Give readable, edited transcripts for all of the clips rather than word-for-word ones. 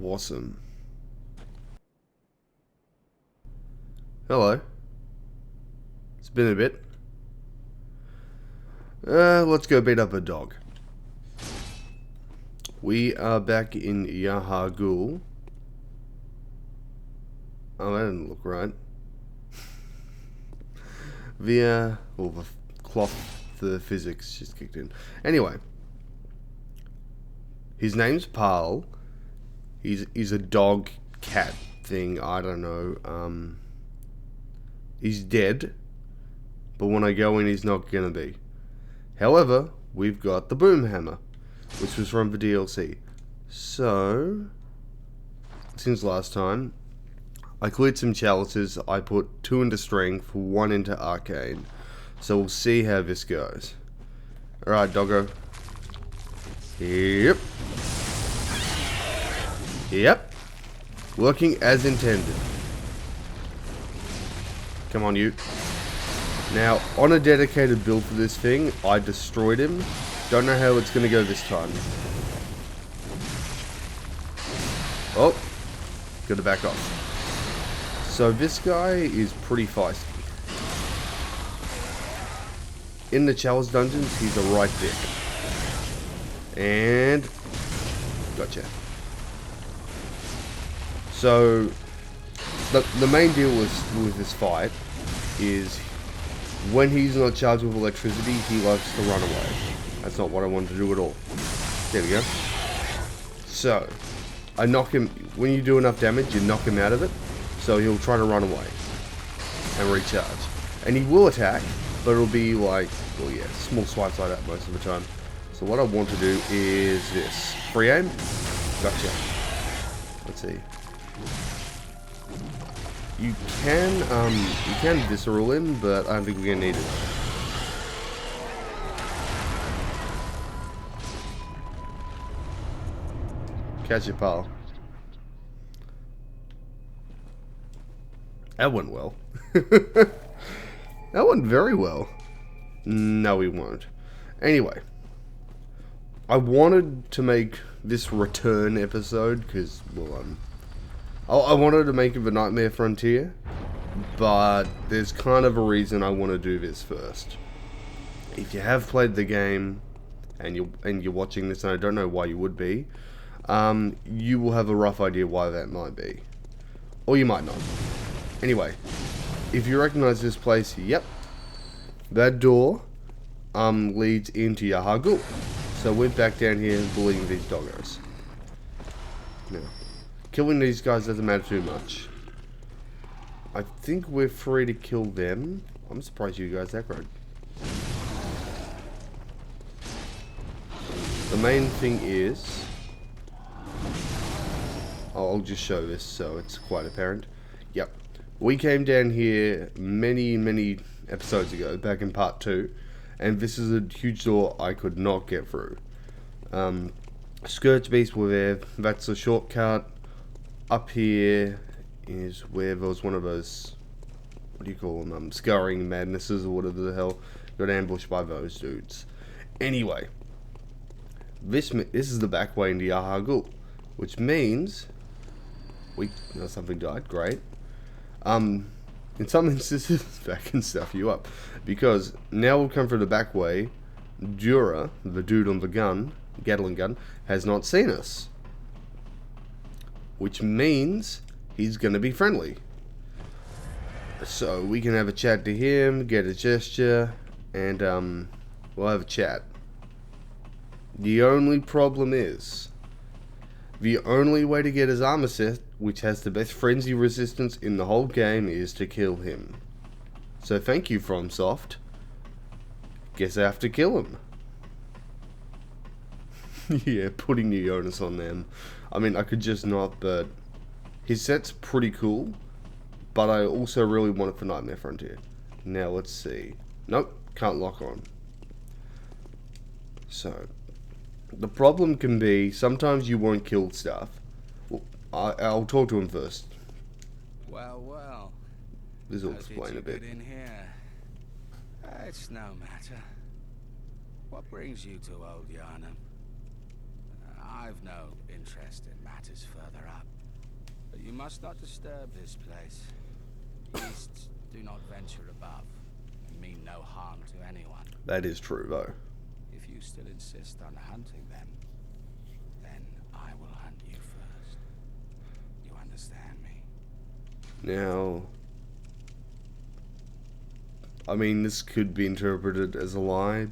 Awesome. Hello. It's been a bit. Let's go beat up a dog. We are back in Yahagul. Oh, that didn't look right. The cloth, the physics just kicked in. Anyway. His name's Paarl. He's a dog cat thing, I don't know. He's dead. But when I go in, he's not gonna be. However, we've got the boom hammer, which was from the DLC. So, since last time, I cleared some chalices. I put 2 into strength, 1 into arcane. So we'll see how this goes. Alright, doggo. Yep. Yep. Working as intended. Come on, you. Now, on a dedicated build for this thing, I destroyed him. Don't know how it's going to go this time. Oh. Gotta back off. So this guy is pretty feisty. In the chalice dungeons, he's a right dick. And... gotcha. So, the main deal with this fight is when he's not charged with electricity, he loves to run away. That's not what I wanted to do at all. There we go. So, I knock him, when you do enough damage, you knock him out of it, so he'll try to run away and recharge. And he will attack, but it'll be like, well yeah, small swipes like that most of the time. So what I want to do is this. Free aim? Gotcha. Let's see. You can visceral him, but I don't think we're gonna need it. Catch it, pal. That went well. That went very well. No, we won't. Anyway. I wanted to make this return episode, because, well, I wanted to make it the Nightmare Frontier, but there's kind of a reason I want to do this first. If you have played the game, and you're watching this, and I don't know why you would be, you will have a rough idea why that might be. Or you might not. Anyway, if you recognize this place, yep, that door leads into Yahagul. So we're back down here bullying these doggos. Now, killing these guys doesn't matter too much. I think we're free to kill them. I'm surprised you guys aggroed. The main thing is... I'll just show this so it's quite apparent. Yep. We came down here many episodes ago, back in part 2. And this is a huge door I could not get through. Scourge Beast were there. That's a shortcut. Up here is where there was one of those, what do you call them? Scouring madnesses or whatever the hell. Got ambushed by those dudes. Anyway, this is the back way into Yahagul, which means something died. Great. In some instances, that can stuff you up. Because now we'll come through the back way. Djura, the dude on the gun, Gatling gun, has not seen us. Which means he's going to be friendly. So we can have a chat to him, get a gesture, and we'll have a chat. The only problem is, the only way to get his armor set, which has the best frenzy resistance in the whole game, is to kill him. So thank you, FromSoft. Guess I have to kill him. Yeah, putting the onus on them. I mean, I could just not, but his set's pretty cool. But I also really want it for Nightmare Frontier. Now let's see. Nope, can't lock on. So, the problem can be sometimes you won't kill stuff. Well, I'll talk to him first. Well. This will explain a bit. In here? It's no matter. What brings you to old Yarnum? I've no interest in matters further up. But you must not disturb this place. Beasts do not venture above and mean no harm to anyone. That is true, though. If you still insist on hunting them, then I will hunt you first. You understand me? Now, I mean, this could be interpreted as a lie.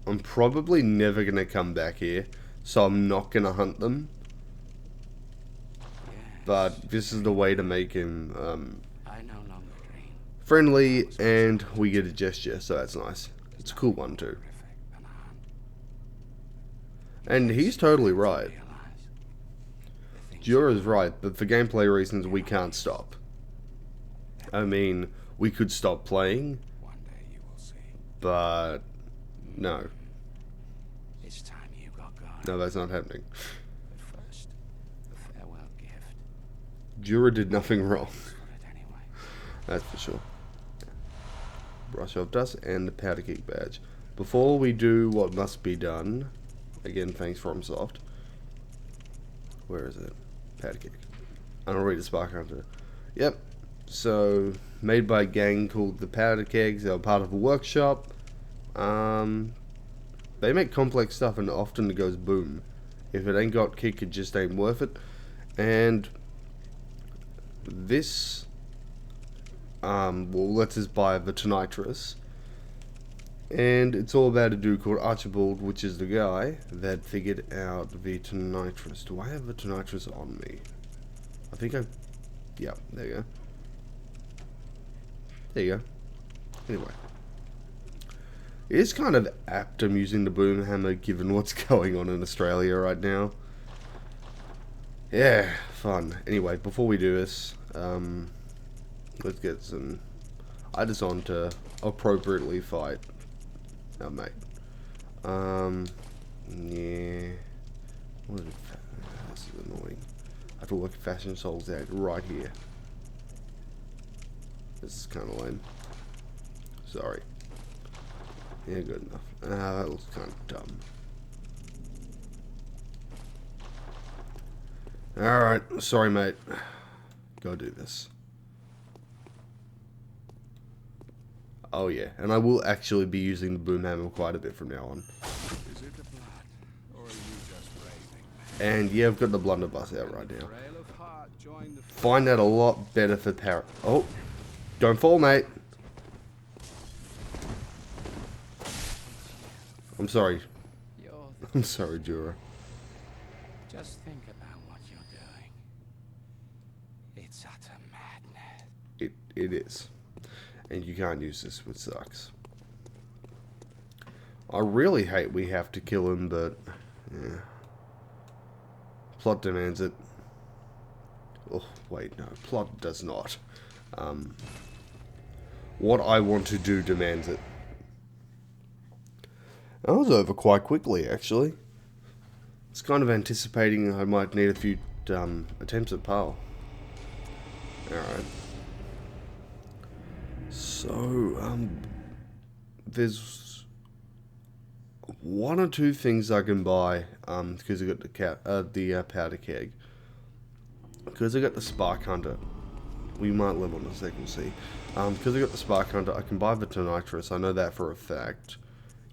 I'm probably never going to come back here, so I'm not going to hunt them. Yes. But this is the way to make him I no longer dream. friendly, and we get a gesture, so that's nice. It's a cool one, too. Terrific than a hunt. And he's totally right. Realize the things Djura's right, but for gameplay reasons, we can't stop. I mean, we could stop playing, one day you will see. but no. It's time you got going. No, that's not happening. But first, a farewell gift. Djura did nothing wrong. Got it anyway. That's for sure. Brush off dust and the powder keg badge. Before we do what must be done, again, thanks FromSoft. Where is it? Powder keg. I don't read the Spark Hunter. Yep. So, made by a gang called the Powder Kegs. They were part of a workshop. They make complex stuff and often it goes boom. If it ain't got kick, it just ain't worth it. And this well, let's just buy the Tonitrus. And it's all about a dude called Archibald, which is the guy that figured out the Tonitrus. Do I have the Tonitrus on me? I think I... Yeah, there you go. There you go. Anyway. It is kind of apt I'm using the boom hammer given what's going on in Australia right now. Yeah, fun. Anyway, before we do this, let's get some items on to appropriately fight our mate. Yeah. What is it? This is annoying. I have to work Fashion Souls out right here. This is kind of lame. Sorry. Yeah, good enough. That looks kind of dumb. Alright, sorry mate. Go do this. Oh yeah, and I will actually be using the boom hammer quite a bit from now on. Is it the blood, or are you just raving? And yeah, I've got the blunderbuss out right now. Trail of heart join the Find that a lot better for power. Oh, don't fall, mate. I'm sorry. You're I'm sorry, Djura. just think about what you're doing. It's utter madness. It is. And you can't use this, which sucks. I really hate we have to kill him, but yeah. Plot demands it. Oh, wait, no. Plot does not. What I want to do demands it. That was over quite quickly, actually. It's kind of anticipating I might need a few attempts at Paarl. Alright. So, there's one or two things I can buy, because I got the powder keg. Because I got the Spark Hunter. We might live on this, they can see. Because I got the Spark Hunter, I can buy the Tonitrus. I know that for a fact.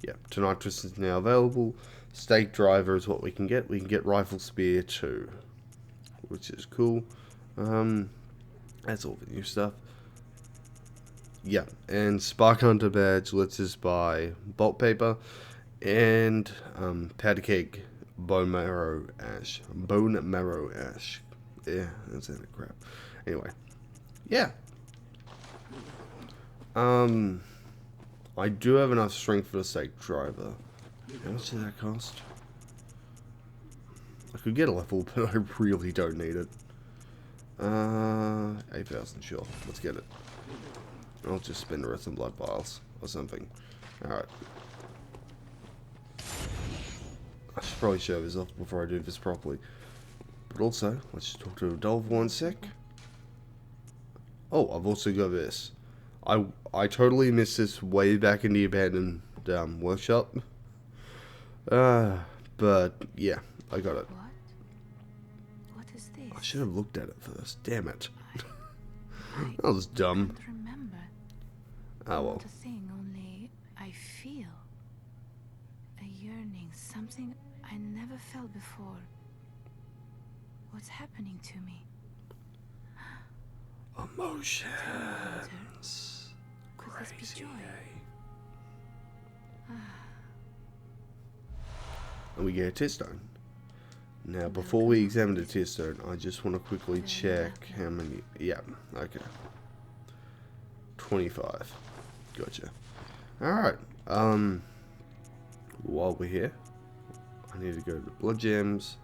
Yeah, Tonitrus is now available. Stake Driver is what we can get. We can get Rifle Spear too, which is cool. That's all the new stuff. Yeah, and Spark Hunter badge lets us buy Bolt Paper and Powder Keg Bone Marrow Ash. Bone Marrow Ash. Yeah, that's it, crap. Anyway, yeah. I do have enough strength for the Stake Driver. How much does that cost? I could get a level, but I really don't need it. 8,000, sure. Let's get it. I'll just spend the rest on blood vials or something. Alright. I should probably show this off before I do this properly. But also, let's just talk to Adolf one sec. Oh, I've also got this. I totally missed this way back in the abandoned workshop. But, yeah, I got it. What is this? I should have looked at it first. Damn it. I That was dumb. can't remember. Oh, well. Not a thing, only I feel a yearning, something I never felt before. What's happening to me? Emotions. Could this be Crazy, joy? eh? And we get a tear stone. Now, before we examine the tear stone, I just want to quickly check how many. Yeah, okay. 25. Gotcha. Alright. While we're here, I need to go to blood gems.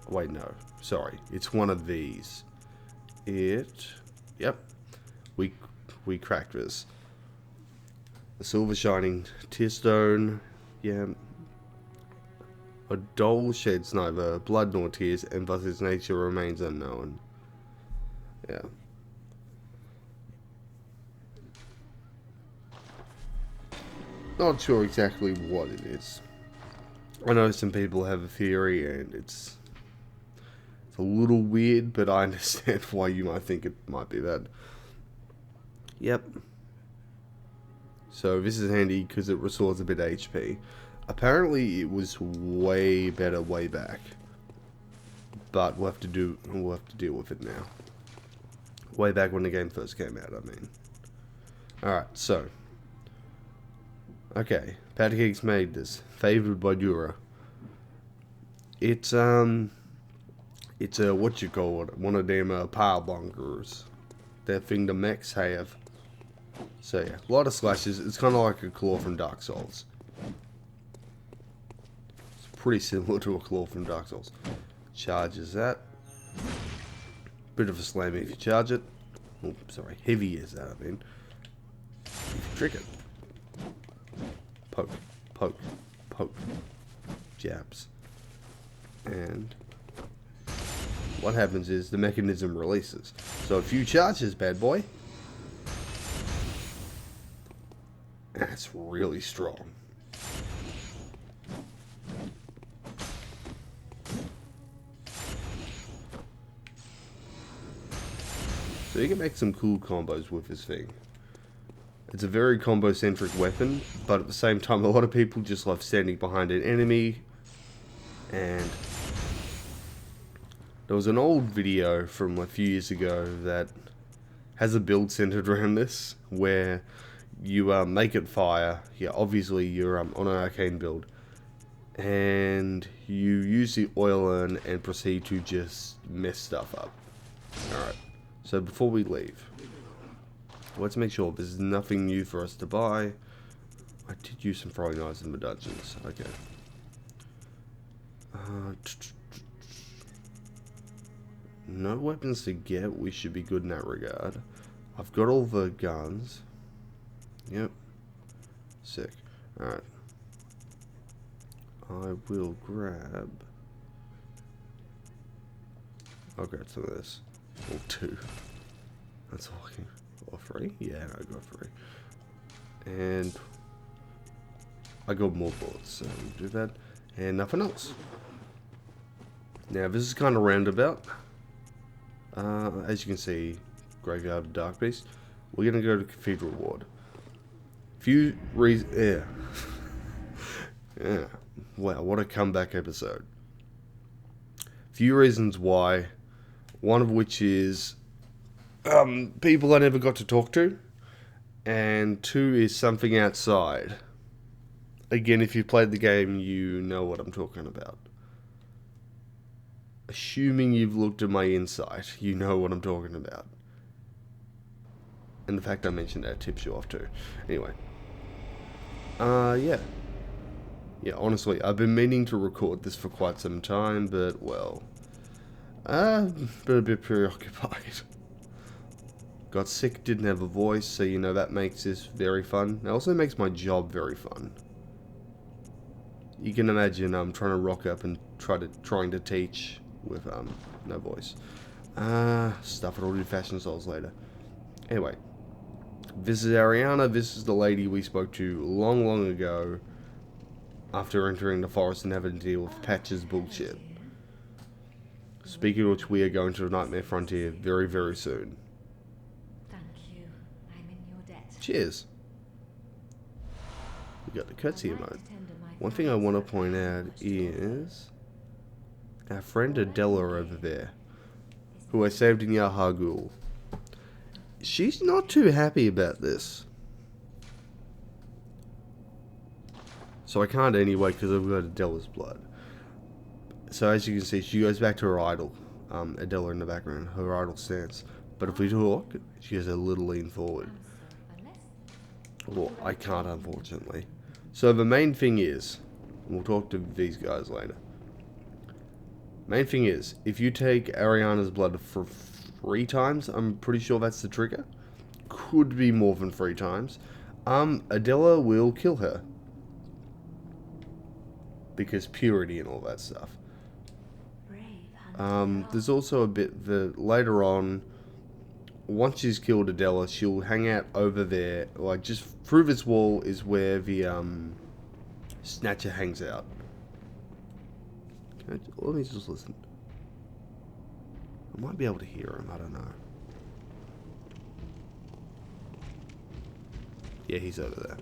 Wait, no. Sorry. It's one of these. Yep. We cracked this. A silver shining tear stone. Yeah. A doll sheds neither blood nor tears, and thus its nature remains unknown. Yeah. Not sure exactly what it is. I know some people have a theory, and it's a little weird, but I understand why you might think it might be that. Yep. So this is handy because it restores a bit of HP. Apparently it was way better way back, but we'll have to deal with it now. Way back when the game first came out, I mean. Alright, so. Okay, Pancakes made this. Favored by Djura. It's a, what you call it, one of them Paarl bunkers. That thing the mechs have. So yeah, a lot of slashes. It's kind of like a claw from Dark Souls. It's pretty similar to a claw from Dark Souls. Charges that. Bit of a slam if you charge it. Oh, sorry, heavy is that, I mean. If you trick it. Poke, poke, poke. Jabs. And what happens is the mechanism releases. So if you charge this bad boy, that's really strong. So you can make some cool combos with this thing. It's a very combo-centric weapon, but at the same time, a lot of people just love standing behind an enemy. And there was an old video from a few years ago that has a build centered around this, where you make it fire. Yeah, obviously you're on an arcane build, and you use the oil urn and proceed to just mess stuff up. Alright, so before we leave, let's make sure there's nothing new for us to buy. I did use some throwing knives in the dungeons. Okay. No weapons to get. We should be good in that regard. I've got all the guns. Yep. Sick. Alright. I will grab... I'll grab some of this. Or two. That's all I can... Or three? Yeah, no, I got three. And... I got more bullets, so we'll do that. And nothing else. Now, this is kind of roundabout. As you can see, Graveyard of Dark Beast. We're going to go to Cathedral Ward. Few reasons... Yeah. Yeah. Wow, what a comeback episode. Few reasons why. One of which is... people I never got to talk to. And two is something outside. Again, if you've played the game, you know what I'm talking about. Assuming you've looked at my insight, you know what I'm talking about. And the fact I mentioned that tips you off too. Anyway. Yeah. Yeah, honestly, I've been meaning to record this for quite some time, but, well... been a bit preoccupied. Got sick, didn't have a voice, so you know that makes this very fun. It also makes my job very fun. You can imagine I'm trying to rock up and trying to teach with no voice. Stuff it all do fashion souls later. Anyway, this is Ariana. This is the lady we spoke to long ago. after entering the forest and having to deal with Patch's bullshit. Speaking of which, we are going to the Nightmare Frontier very, very soon. Thank you. I'm in your debt. Cheers. We got the cutscene mode. One thing I want to point out is our friend Adela over there, who I saved in Yahagul. She's not too happy about this. So I can't anyway because I've got Adela's blood. So as you can see, she goes back to her idol. Adela in the background, her idol stance. But if we talk, she has a little lean forward. Well, I can't, unfortunately. So the main thing is, and we'll talk to these guys later. Main thing is, if you take Ariana's blood for 3 times, I'm pretty sure that's the trigger. Could be more than 3 times. Adela will kill her. Because purity and all that stuff. There's also a bit that later on, once she's killed Adela, she'll hang out over there. Like, just through this wall is where the Snatcher hangs out. Let me just listen. I might be able to hear him, I don't know. Yeah, he's over there.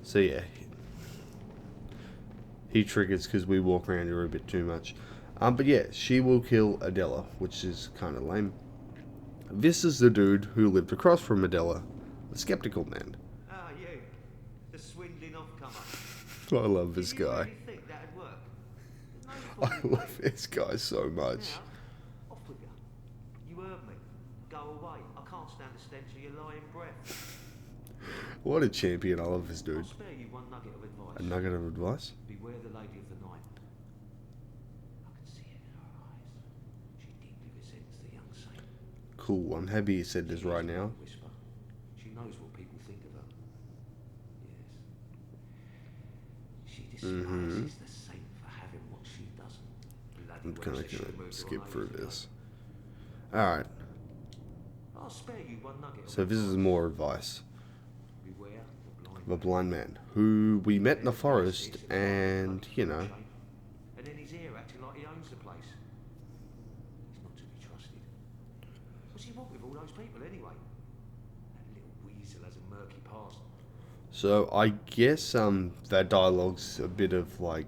So yeah. He triggers because we walk around here a bit too much. But yeah, she will kill Adela, which is kind of lame. This is the dude who lived across from Adela, the skeptical man. Ah, you. The swindling offcomer. I love this Did you guy. really think that'd work? No I fucking love way. this guy so much. Now, off with you. You heard me. Go away. I can't stand the stench of your lying breath. What a champion. I love this I'll dude. spare you one nugget of advice. A nugget of advice? Beware the lady of the night. I can see it in her eyes. She deeply resents the young saint. Cool, I'm happy you said this right now. Whisper. She knows what people think of her. Yes. She despises the saint for having what she doesn't. Bloody I'm well kind said of she'll going murder to skip her through ages ago. this. Alright, I'll spare you one nugget. so this is more advice. Beware The blind man, who we met in the forest, and, you know, And then he's here acting like he owns the place. He's not to be trusted. What's he want with all those people anyway? That little weasel has a murky past. so I guess that dialogue's a bit of like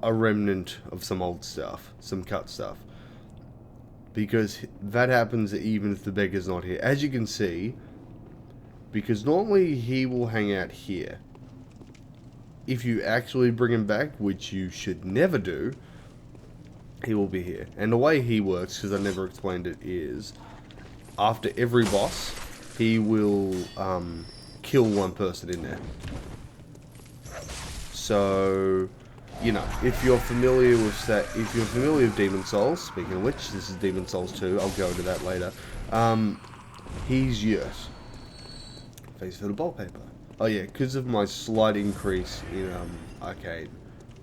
a remnant of some old stuff, some cut stuff, because that happens even if the beggar's not here, as you can see, because normally he will hang out here. If you actually bring him back, which you should never do, he will be here. And the way he works, because I never explained it, is after every boss, he will kill one person in there. So, you know, if you're familiar with that, if you're familiar with Demon Souls, speaking of which, this is Demon Souls 2, I'll go into that later, he's Yurt. Thanks for the wallpaper. Oh yeah, because of my slight increase in arcade,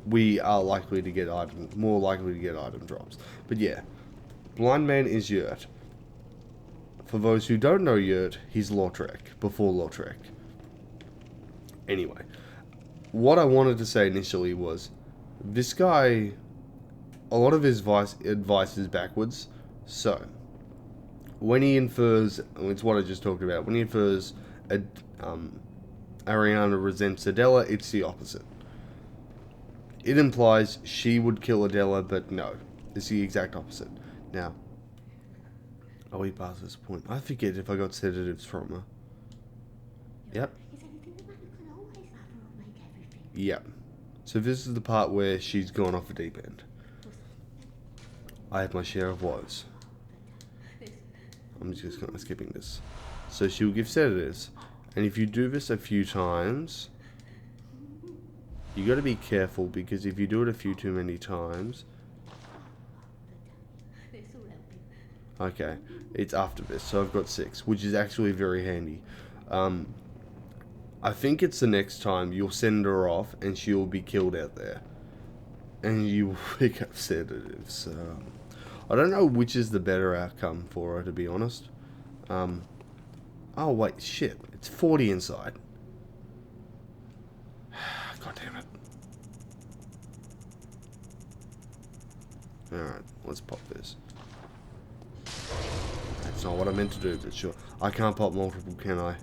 we are likely to get more likely to get item drops. But yeah, Blind Man is Yurt. For those who don't know Yurt, he's Lautrec, before Lautrec. Anyway, what I wanted to say initially was, this guy, a lot of his advice is backwards. So, when he infers, it's what I just talked about, when he infers Ariana resents Adela, it's the opposite. It implies she would kill Adela, but no, it's the exact opposite. Now, are we past this point? I forget if I got sedatives from her. Yep. Is anything the matter? Can always have her or make everything. Yep. So this is the part where she's gone off the deep end. I had my share of woes. I'm just kind of skipping this. So she'll give sedatives. And if you do this a few times, you got to be careful, because if you do it a few too many times... Okay, it's after this, so I've got 6, which is actually very handy. I think it's the next time you'll send her off and she'll be killed out there. And you will pick up sedatives. So I don't know which is the better outcome for her, to be honest. Oh wait, shit. It's 40 inside. God damn it. Alright, let's pop this. That's not what I meant to do, but sure. I can't pop multiple, can I?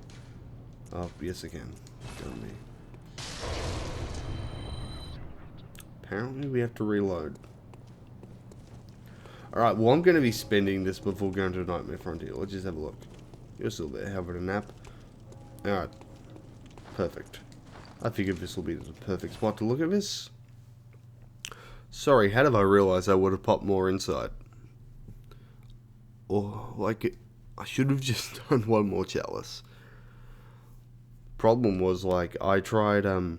Oh, yes I can. Damn me. Apparently we have to reload. Alright, well I'm going to be spending this before going to Nightmare Frontier. Let's just have a look. You're still there, having a nap. Alright. Perfect. I figured this will be the perfect spot to look at this. Sorry, how did I realize I would have popped more inside? Or, like, I should have just done one more chalice. Problem was, like, I tried, you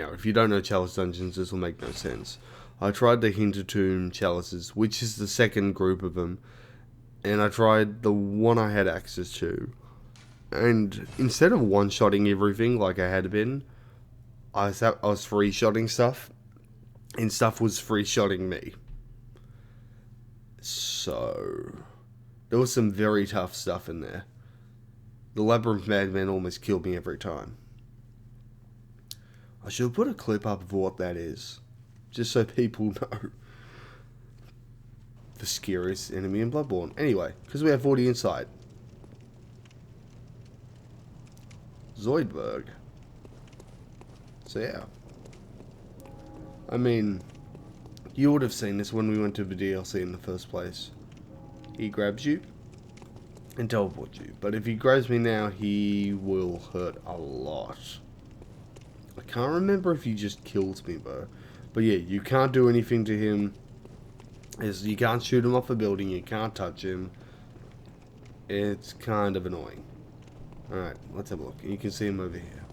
know, if you don't know chalice dungeons, this will make no sense. I tried the Hintertomb chalices, which is the second group of them, and I tried the one I had access to. And instead of one-shotting everything like I had been, I was free-shotting stuff, and stuff was free-shotting me. So, there was some very tough stuff in there. The Labyrinth Madman almost killed me every time. I should put a clip up of what that is, just so people know. The scariest enemy in Bloodborne. Anyway, because we have 40 inside. Zoidberg. So yeah. I mean, you would have seen this when we went to the DLC in the first place. He grabs you and teleports you. But if he grabs me now, he will hurt a lot. I can't remember if he just kills me though. But yeah, you can't do anything to him. You can't shoot him off a building, you can't touch him. It's kind of annoying. Alright, let's have a look. You can see him over here.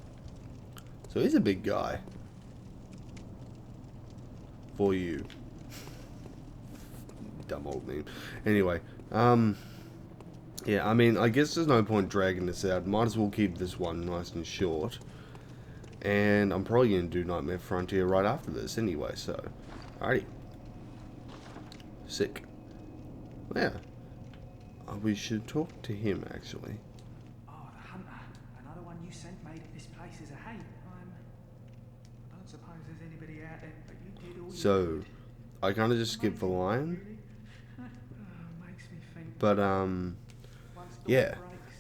So he's a big guy. For you. Dumb old meme. Anyway, yeah, I mean, I guess there's no point dragging this out. Might as well keep this one nice and short. And I'm probably going to do Nightmare Frontier right after this anyway, so. Alrighty. Sick. Yeah. We should talk to him, actually. Oh, the hunter. Another one you sent made this place is a hate. I don't suppose there's anybody out there, but you did all you So, could. I kind of just skipped the line. Really? Makes me think. But, Once the yeah.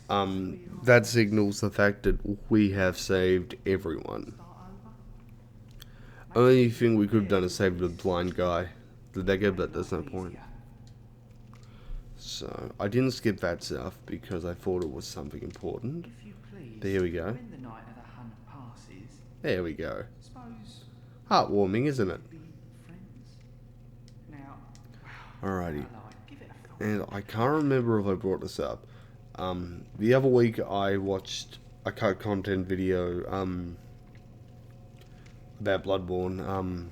breaks, That signals the fact that we have saved everyone. start over. Only thing we could have done is save the blind guy, the beggar, but there's no point. So, I didn't skip that stuff because I thought it was something important. If you please, There we go. when the night of the hunt passes, There we go. suppose Heartwarming, isn't it? be friends. Now, Alrighty. like, give it a thought. And I can't remember if I brought this up. The other week I watched a cut content video, about Bloodborne.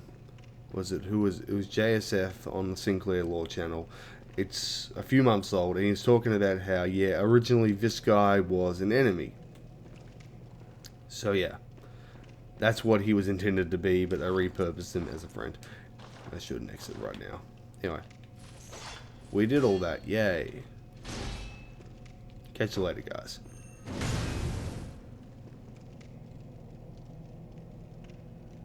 It was JSF on the Sinclair Law channel. It's a few months old, and he's talking about how, yeah, originally this guy was an enemy. So yeah, that's what he was intended to be, but they repurposed him as a friend. I shouldn't exit right now. Anyway, we did all that. Yay. Catch you later, guys.